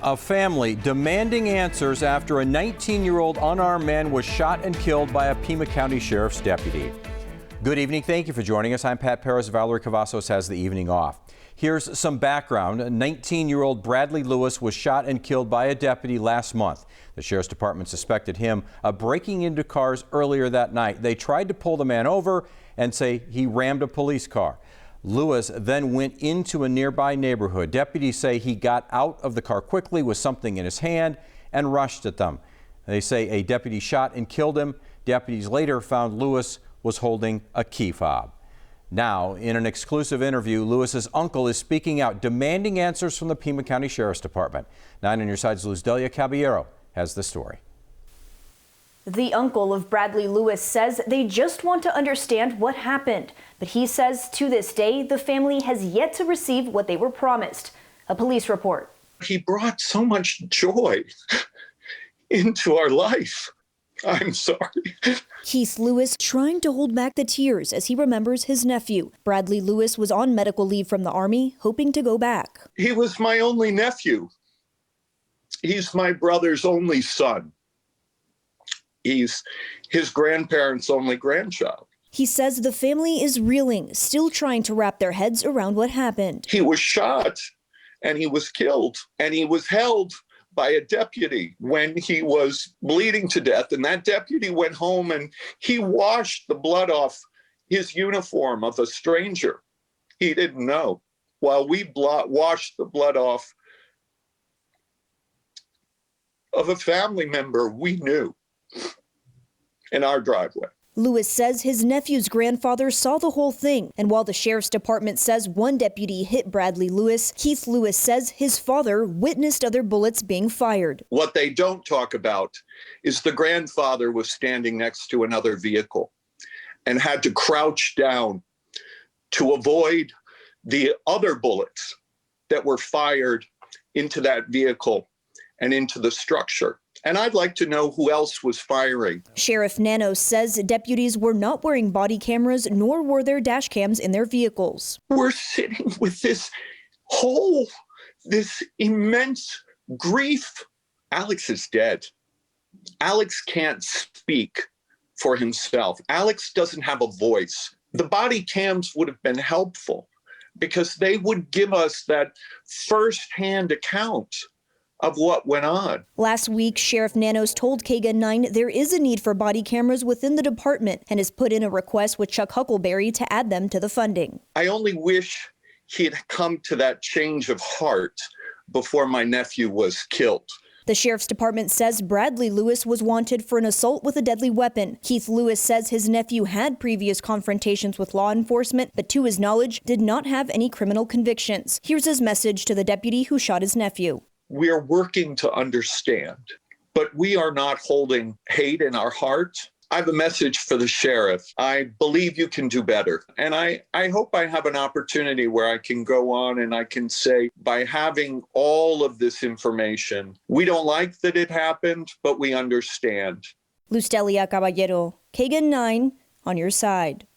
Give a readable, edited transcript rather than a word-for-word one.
A family demanding answers after a 19-year-old unarmed man was shot and killed by a Pima County Sheriff's deputy. Good evening. Thank you for joining us. I'm Pat Perez. Valerie Cavazos has the evening off. Here's some background. 19-year-old Bradley Lewis was shot and killed by a deputy last month. The Sheriff's Department suspected him of breaking into cars earlier that night. They tried to pull the man over and say he rammed a police car. Lewis then went into a nearby neighborhood. Deputies say he got out of the car quickly with something in his hand and rushed at them. They say a deputy shot and killed him. Deputies later found Lewis was holding a key fob. Now, in an exclusive interview, Lewis's uncle is speaking out, demanding answers from the Pima County Sheriff's Department. 9 on your side's Luz Delia Caballero has the story. The uncle of Bradley Lewis says they just want to understand what happened. But he says to this day, the family has yet to receive what they were promised. A police report. He brought so much joy into our life. I'm sorry. Keith Lewis trying to hold back the tears as he remembers his nephew. Bradley Lewis was on medical leave from the Army, hoping to go back. He was my only nephew. He's my brother's only son. He's his grandparents' only grandchild. He says the family is reeling, still trying to wrap their heads around what happened. He was shot and he was killed and he was held by a deputy when he was bleeding to death. And that deputy went home and he washed the blood off his uniform of a stranger he didn't know, while we washed the blood off of a family member we knew in our driveway. Lewis says his nephew's grandfather saw the whole thing, and while the Sheriff's Department says one deputy hit Bradley Lewis, Keith Lewis says his father witnessed other bullets being fired. What they don't talk about is the grandfather was standing next to another vehicle and had to crouch down to avoid the other bullets that were fired into that vehicle and into the structure. And I'd like to know who else was firing. Sheriff Nano says deputies were not wearing body cameras, nor were there dash cams in their vehicles. We're sitting with this immense grief. Alex is dead. Alex can't speak for himself. Alex doesn't have a voice. The body cams would have been helpful because they would give us that firsthand account of what went on. Last week, Sheriff Nanos told KGUN 9 there is a need for body cameras within the department and has put in a request with Chuck Huckleberry to add them to the funding. I only wish he had come to that change of heart before my nephew was killed. The Sheriff's Department says Bradley Lewis was wanted for an assault with a deadly weapon. Keith Lewis says his nephew had previous confrontations with law enforcement, but to his knowledge, did not have any criminal convictions. Here's his message to the deputy who shot his nephew. We are working to understand, but we are not holding hate in our heart. I have a message for the sheriff. I believe you can do better. And I hope I have an opportunity where I can go on and I can say, by having all of this information, we don't like that it happened, but we understand. Luz Delia Caballero, KGUN 9, on your side.